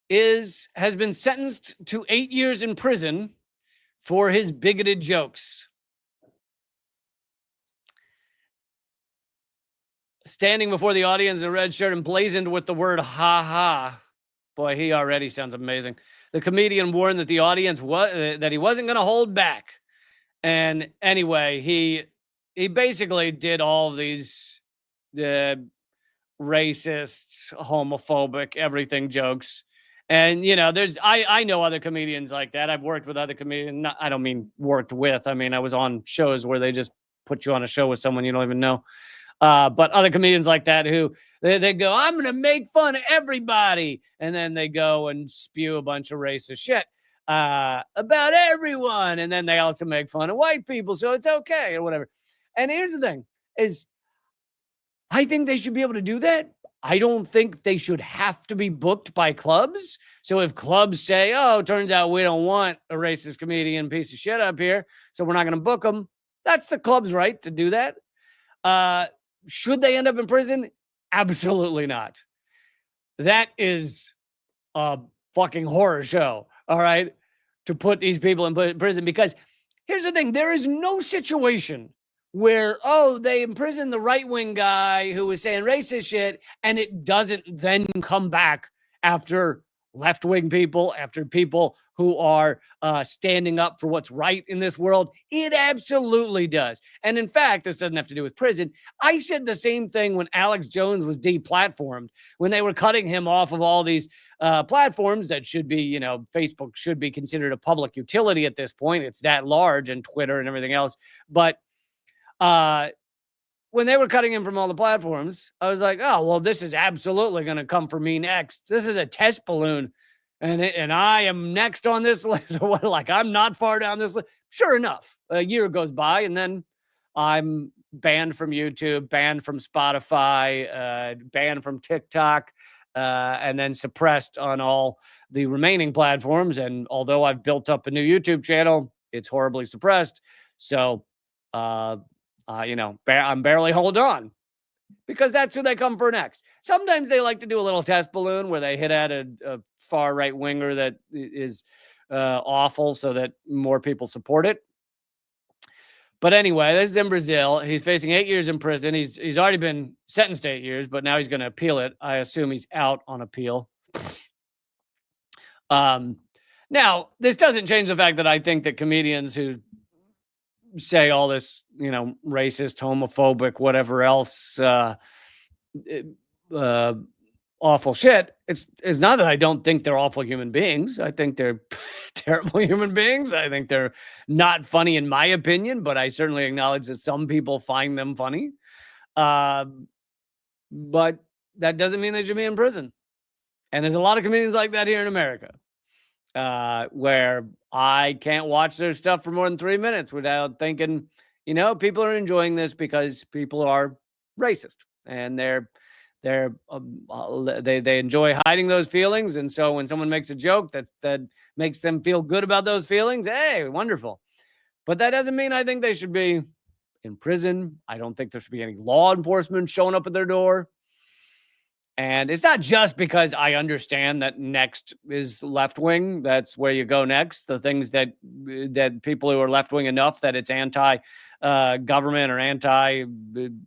has been sentenced to 8 years in prison for his bigoted jokes. Standing before the audience in a red shirt emblazoned with the word "ha ha." Boy, he already sounds amazing. The comedian warned that the audience that he wasn't going to hold back. And anyway, he basically did all of these racist, homophobic, everything jokes. And, I know other comedians like that. I've worked with other comedians. I don't mean worked with. I mean, I was on shows where they just put you on a show with someone you don't even know. But other comedians like that who they go, I'm going to make fun of everybody. And then they go and spew a bunch of racist shit about everyone. And then they also make fun of white people. So it's okay or whatever. And here's the thing is I think they should be able to do that. I don't think they should have to be booked by clubs. So if clubs say, oh, turns out we don't want a racist comedian piece of shit up here, so we're not going to book them, that's the club's right to do that. Should they end up in prison? Absolutely not. That is a fucking horror show, all right, to put these people in prison. Because here's the thing. There is no situation where, they imprison the right-wing guy who was saying racist shit, and it doesn't then come back after left-wing people, after people who are standing up for what's right in this world? It absolutely does. And in fact, this doesn't have to do with prison. I said the same thing when Alex Jones was deplatformed, when they were cutting him off of all these platforms that should be, you know, Facebook should be considered a public utility at this point. It's that large, and Twitter and everything else. But when they were cutting him from all the platforms, I was like, oh, well, this is absolutely going to come for me next. This is a test balloon. And I am next on this list. Like, I'm not far down this list. Sure enough, a year goes by, and then I'm banned from YouTube, banned from Spotify, banned from TikTok, and then suppressed on all the remaining platforms. And although I've built up a new YouTube channel, it's horribly suppressed. So, you know, I'm barely holding on, because that's who they come for next. Sometimes they like to do a little test balloon where they hit at a far right winger that is awful so that more people support it. But anyway, this is in Brazil. He's facing 8 years in prison. He's already been sentenced to 8 years, but now he's going to appeal it. I assume he's out on appeal. Now, this doesn't change the fact that I think that comedians who say all this, you know, racist, homophobic, whatever else, awful shit. It's not that I don't think they're awful human beings. I think they're terrible human beings. I think they're not funny in my opinion, but I certainly acknowledge that some people find them funny. But that doesn't mean they should be in prison. And there's a lot of comedians like that here in America, where I can't watch their stuff for more than 3 minutes without thinking, you know, people are enjoying this because people are racist, and they enjoy hiding those feelings. And so when someone makes a joke that makes them feel good about those feelings, hey, wonderful. But that doesn't mean I think they should be in prison. I don't think there should be any law enforcement showing up at their door. And it's not just because I understand that next is left wing. That's where you go next. The things that people who are left wing enough that it's anti government or anti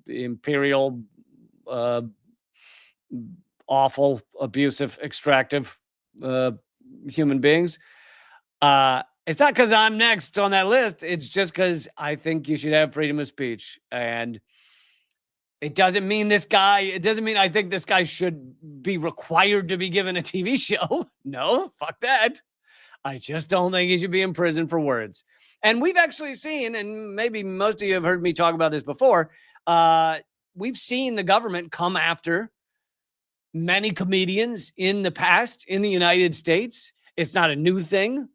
imperial, awful, abusive, extractive human beings. It's not because I'm next on that list. It's just because I think you should have freedom of speech. And it doesn't mean I think this guy should be required to be given a TV show. No, fuck that. I just don't think he should be in prison for words. And we've actually seen, and maybe most of you have heard me talk about this before, we've seen the government come after many comedians in the past in the United States. It's not a new thing.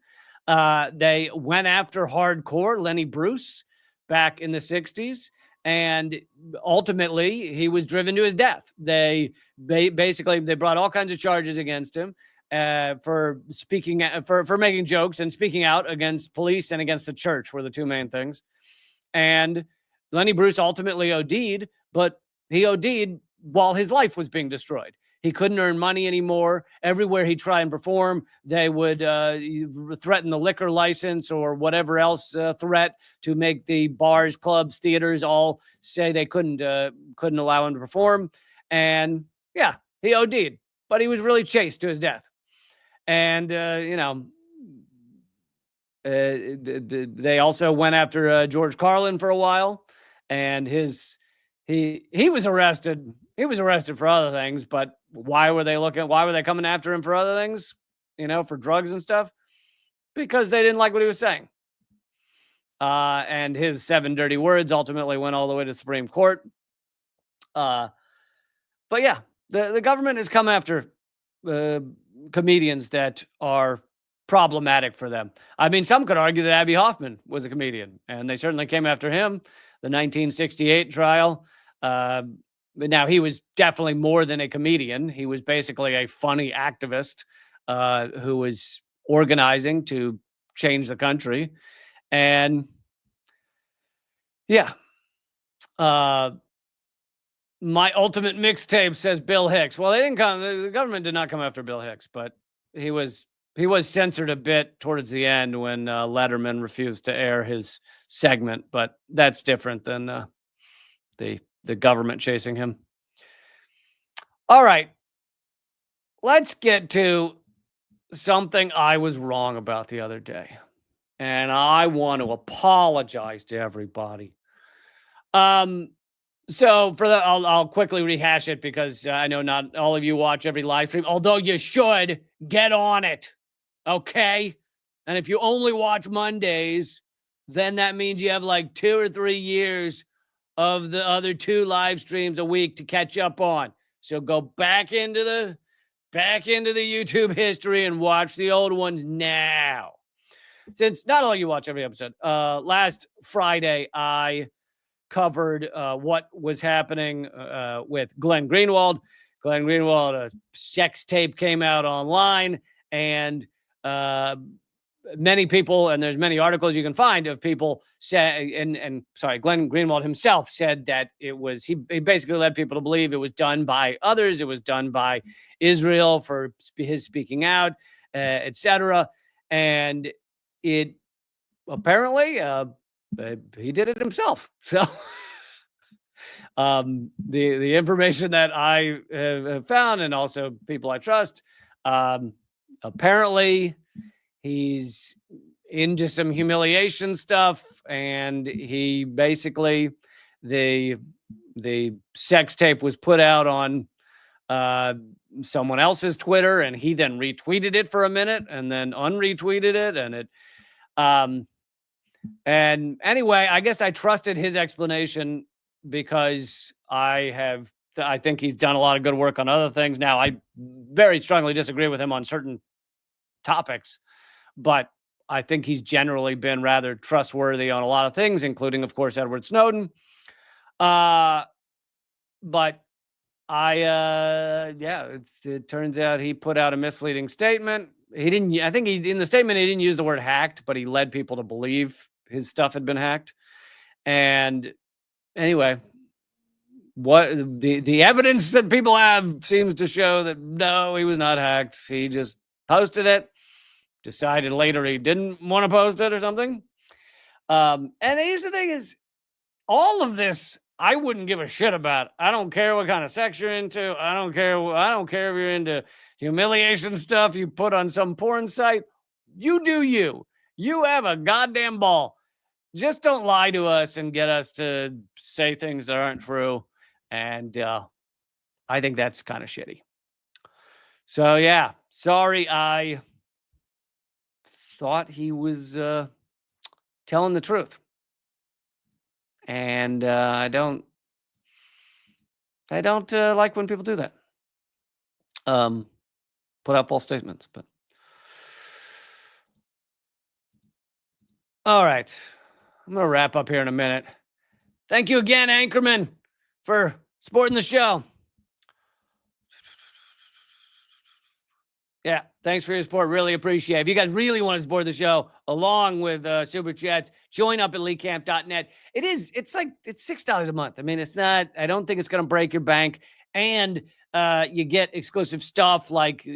They went after hardcore Lenny Bruce back in the 60s. And ultimately, he was driven to his death. They brought all kinds of charges against him for making jokes and speaking out against police and against the church were the two main things. And Lenny Bruce ultimately OD'd, but he OD'd while his life was being destroyed. He couldn't earn money anymore. Everywhere he tried and perform, they would threaten the liquor license or whatever else threat to make the bars, clubs, theaters all say they couldn't allow him to perform. And yeah, he OD'd, but he was really chased to his death. And they also went after George Carlin for a while, and he was arrested. He was arrested for other things, but why were they coming after him for other things? You know, for drugs and stuff? Because they didn't like what he was saying. And his 7 dirty words ultimately went all the way to the Supreme Court. But yeah, the government has come after comedians that are problematic for them. I mean, some could argue that Abby Hoffman was a comedian, and they certainly came after him. The 1968 trial. But now he was definitely more than a comedian. He was basically a funny activist who was organizing to change the country. And yeah, my ultimate mixtape, says Bill Hicks. Well, the government did not come after Bill Hicks, but he was censored a bit towards the end when Letterman refused to air his segment, but that's different than the government chasing him. All right. Let's get to something I was wrong about the other day, and I want to apologize to everybody. So I'll quickly rehash it because I know not all of you watch every live stream, although you should get on it. Okay. And if you only watch Mondays, then that means you have like 2 or 3 years of the other 2 live streams a week to catch up on. So go back into the YouTube history and watch the old ones now. Since not all you watch every episode. Last Friday, I covered what was happening with Glenn Greenwald. Glenn Greenwald, a sex tape came out online, and many people, and there's many articles you can find of people say, Glenn Greenwald himself said that it was, he basically led people to believe it was done by others. It was done by Israel for his speaking out, etc. And it apparently, he did it himself. So the information that I have found, and also people I trust, apparently he's into some humiliation stuff, and he basically, the sex tape was put out on someone else's Twitter, and he then retweeted it for a minute and then unretweeted it, and it and anyway, I guess I trusted his explanation because I think he's done a lot of good work on other things. Now, I very strongly disagree with him on certain topics, but I think he's generally been rather trustworthy on a lot of things, including, of course, Edward Snowden. But it turns out he put out a misleading statement. In the statement, he didn't use the word hacked, but he led people to believe his stuff had been hacked. And anyway, what the evidence that people have seems to show that no, he was not hacked. He just posted it, decided later he didn't want to post it or something. And here's the thing is, all of this I wouldn't give a shit about. I don't care what kind of sex you're into. I don't care if you're into humiliation stuff you put on some porn site. You do you. You have a goddamn ball. Just don't lie to us and get us to say things that aren't true. And I think that's kind of shitty. So, yeah, sorry. I thought he was telling the truth. And I don't like when people do that. Put out false statements, but all right. I'm going to wrap up here in a minute. Thank you again, Anchorman, for supporting the show. Yeah, thanks for your support. Really appreciate it. If you guys really want to support the show, along with Super Chats, join up at leecamp.net. It's $6 a month. I mean, it's not, I don't think it's going to break your bank. And you get exclusive stuff like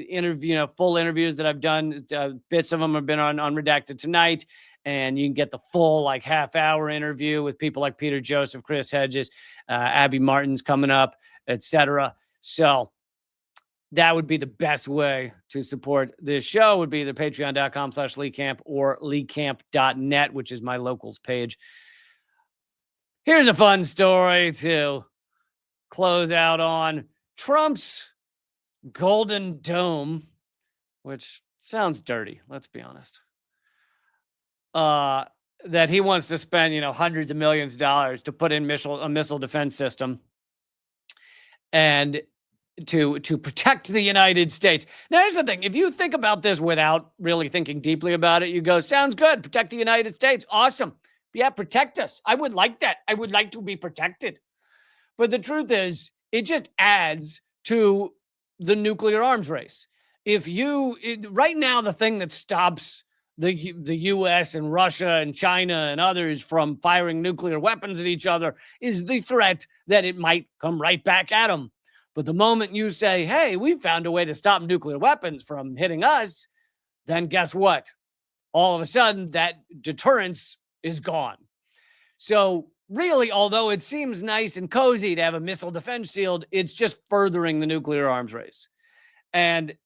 full interviews that I've done. Bits of them have been on Unredacted Tonight. And you can get the full half-hour interview with people like Peter Joseph, Chris Hedges, Abby Martin's coming up, etc. So that would be the best way to support this show, would be the patreon.com/LeeCamp or leecamp.net, which is my locals page. Here's a fun story to close out on. Trump's Golden Dome, which sounds dirty, let's be honest. That he wants to spend, hundreds of millions of dollars to put in a missile defense system and to protect the United States. Now, here's the thing. If you think about this without really thinking deeply about it, you go, sounds good. Protect the United States. Awesome. Yeah, protect us. I would like that. I would like to be protected. But the truth is, it just adds to the nuclear arms race. Right now, the thing that stops the U.S. and Russia and China and others from firing nuclear weapons at each other is the threat that it might come right back at them. But the moment you say, hey, we found a way to stop nuclear weapons from hitting us, then guess what? All of a sudden, that deterrence is gone. So really, although it seems nice and cozy to have a missile defense shield, it's just furthering the nuclear arms race. And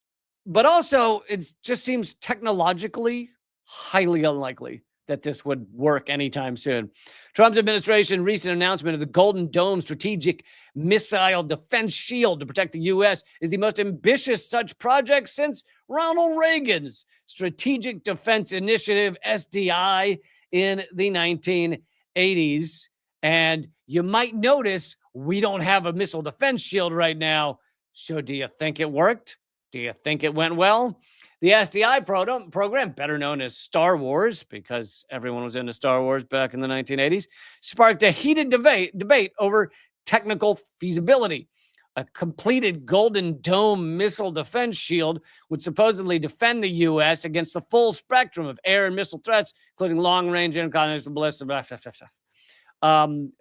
But also, it just seems technologically highly unlikely that this would work anytime soon. Trump's administration's recent announcement of the Golden Dome strategic missile defense shield to protect the U.S. is the most ambitious such project since Ronald Reagan's Strategic Defense Initiative, SDI, in the 1980s. And you might notice we don't have a missile defense shield right now. So do you think it worked? Do you think it went well? The SDI program, better known as Star Wars, because everyone was into Star Wars back in the 1980s, sparked a heated debate over technical feasibility. A completed Golden Dome missile defense shield would supposedly defend the U.S. against the full spectrum of air and missile threats, including long-range intercontinental ballistic.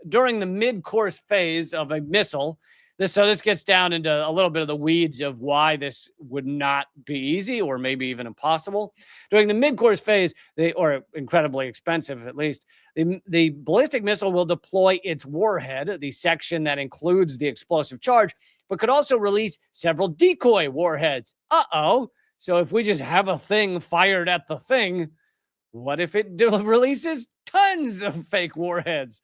During the mid-course phase of a missile, this gets down into a little bit of the weeds of why this would not be easy or maybe even impossible. During the mid-course phase, or incredibly expensive at least, the ballistic missile will deploy its warhead, the section that includes the explosive charge, but could also release several decoy warheads. So if we just have a thing fired at the thing, what if it releases tons of fake warheads?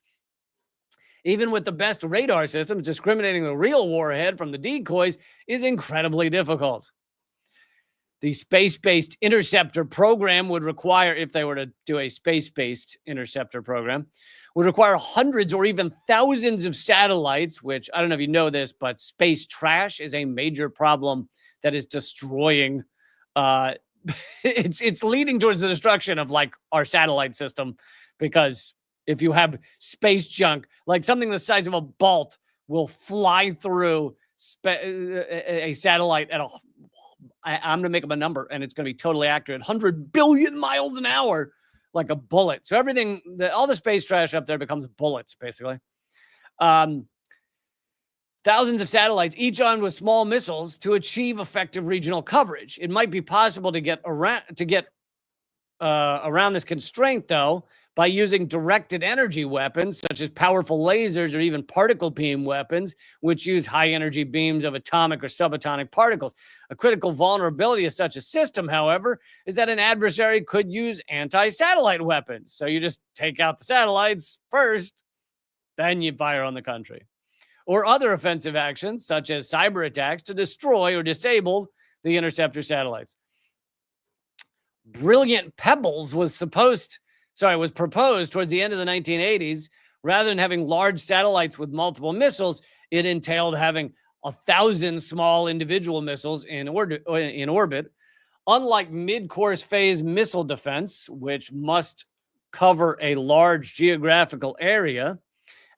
Even with the best radar systems, discriminating the real warhead from the decoys is incredibly difficult. The space-based interceptor program would require, if they were to do a space-based interceptor program, would require hundreds or even thousands of satellites, which I don't know if you know this, but space trash is a major problem that is destroying. It's leading towards the destruction of like our satellite system, because if you have space junk, like something the size of a bolt will fly through a satellite at I'm going to make up a number, and it's going to be totally accurate, 100 billion miles an hour, like a bullet. So everything, all the space trash up there becomes bullets, basically. Thousands of satellites, each armed with small missiles to achieve effective regional coverage. It might be possible to get around this constraint, though, by using directed energy weapons, such as powerful lasers or even particle beam weapons, which use high energy beams of atomic or subatomic particles. A critical vulnerability of such a system, however, is that an adversary could use anti-satellite weapons. So you just take out the satellites first, then you fire on the country. Or other offensive actions, such as cyber attacks, to destroy or disable the interceptor satellites. Brilliant Pebbles was proposed towards the end of the 1980s. Rather than having large satellites with multiple missiles, it entailed having 1,000 small individual missiles in orbit. Unlike mid-course phase missile defense, which must cover a large geographical area,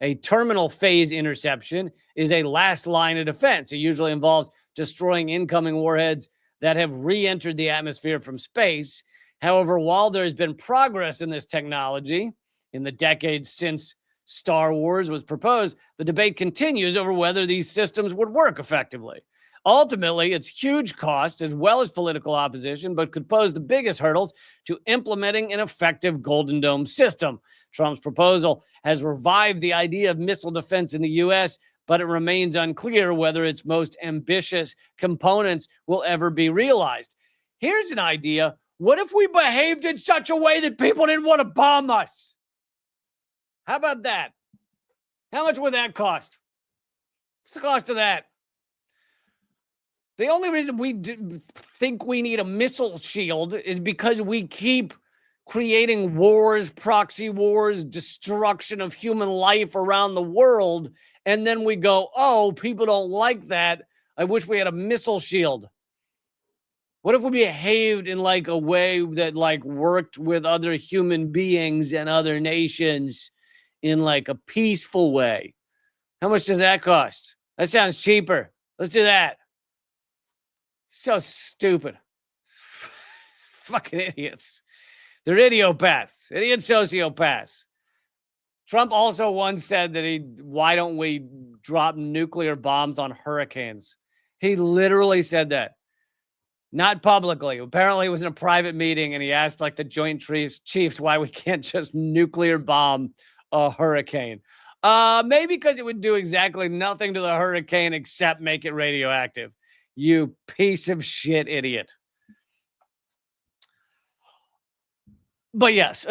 a terminal phase interception is a last line of defense. It usually involves destroying incoming warheads that have re-entered the atmosphere from space. However, while there has been progress in this technology in the decades since Star Wars was proposed, the debate continues over whether these systems would work effectively. Ultimately, it's huge cost as well as political opposition, but could pose the biggest hurdles to implementing an effective Golden Dome system. Trump's proposal has revived the idea of missile defense in the U.S., but it remains unclear whether its most ambitious components will ever be realized. Here's an idea. What if we behaved in such a way that people didn't want to bomb us? How about that? How much would that cost? What's the cost of that? The only reason we think we need a missile shield is because we keep creating wars, proxy wars, destruction of human life around the world. And then we go, oh, people don't like that. I wish we had a missile shield. What if we behaved in like a way that like worked with other human beings and other nations in like a peaceful way? How much does that cost? That sounds cheaper. Let's do that. So stupid. Fucking idiots. They're idiopaths. Idiot sociopaths. Trump also once said that why don't we drop nuclear bombs on hurricanes? He literally said that. Not publicly. Apparently it was in a private meeting and he asked like the Joint Chiefs why we can't just nuclear bomb a hurricane. Maybe because it would do exactly nothing to the hurricane except make it radioactive. You piece of shit idiot. But yes,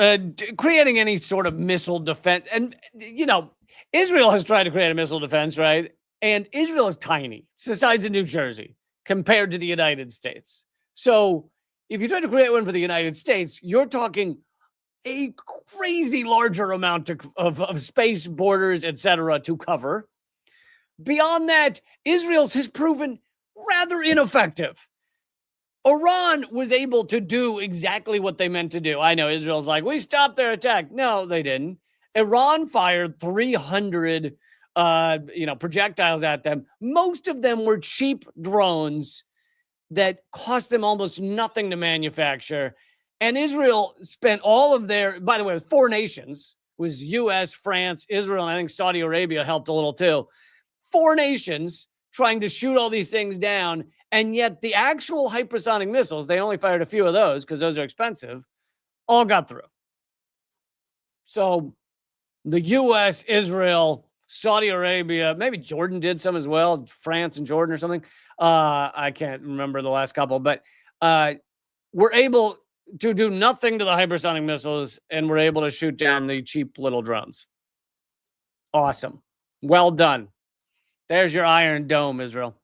creating any sort of missile defense. And, you know, Israel has tried to create a missile defense, right? And Israel is tiny. It's the size of New Jersey compared to the United States. So if you try to create one for the United States, you're talking a crazy larger amount of space, borders, etc. to cover. Beyond that, Israel's has proven rather ineffective. Iran was able to do exactly what they meant to do. I know Israel's like, we stopped their attack. No, they didn't. Iran fired 300 projectiles at them. Most of them were cheap drones that cost them almost nothing to manufacture. And Israel spent all of their, by the way, it was 4 nations. It was US, France, Israel, and I think Saudi Arabia helped a little too. 4 nations trying to shoot all these things down. And yet the actual hypersonic missiles, they only fired a few of those because those are expensive, all got through. So the US, Israel, Saudi Arabia, maybe Jordan did some as well, France and Jordan or something. I can't remember the last couple, but we're able to do nothing to the hypersonic missiles, and we're able to shoot down the cheap little drones. Awesome. Well done. There's your Iron Dome, Israel.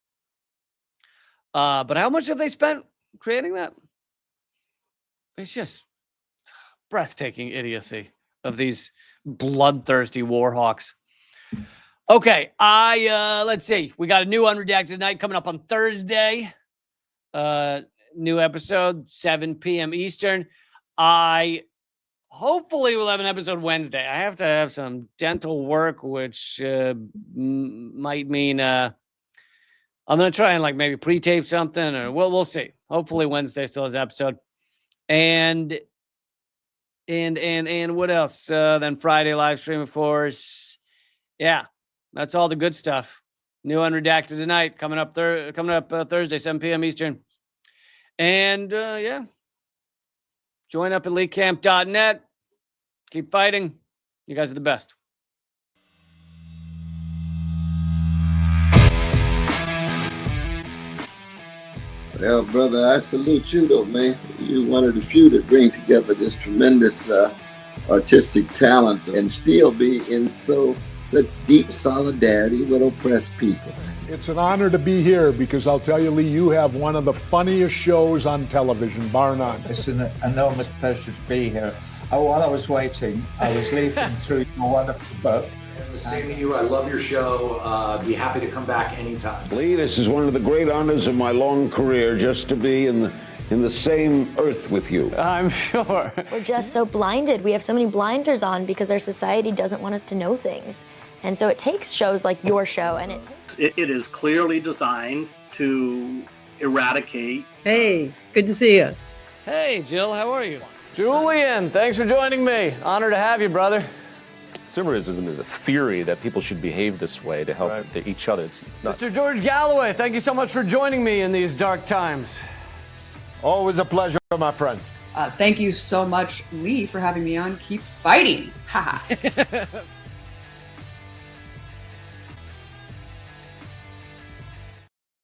But how much have they spent creating that? It's just breathtaking idiocy of these bloodthirsty war hawks. Okay, let's see. We got a new Unredacted Night coming up on Thursday. New episode, 7 p.m. Eastern. I hopefully will have an episode Wednesday. I have to have some dental work, which might mean I'm going to try and like maybe pre-tape something, or we'll see. Hopefully Wednesday still has an episode. And what else? Then Friday live stream, of course. Yeah, that's all the good stuff. New Unredacted Tonight coming up Thursday, 7 p.m. Eastern. And yeah, join up at leakcamp.net. Keep fighting. You guys are the best. Well, brother, I salute you, though, man. You're one of the few that bring together this tremendous artistic talent and still be in such deep solidarity with oppressed people. It's an honor to be here because I'll tell you, Lee, you have one of the funniest shows on television, bar none. It's an enormous pleasure to be here. While I was waiting, I was leafing through your wonderful book. The same to you. I love your show. Be happy to come back anytime. Lee, this is one of the great honors of my long career, just to be in the same earth with you. I'm sure. We're just so blinded. We have so many blinders on because our society doesn't want us to know things. And so it takes shows like your show, and it is clearly designed to eradicate. Hey, good to see you. Hey, Jill, how are you? Julian, thanks for joining me. Honor to have you, brother. Consumerism is a theory that people should behave this way to help each other. It's not. Mr. George Galloway, thank you so much for joining me in these dark times. Always a pleasure, my friend. Thank you so much, Lee, for having me on. Keep fighting. Ha ha.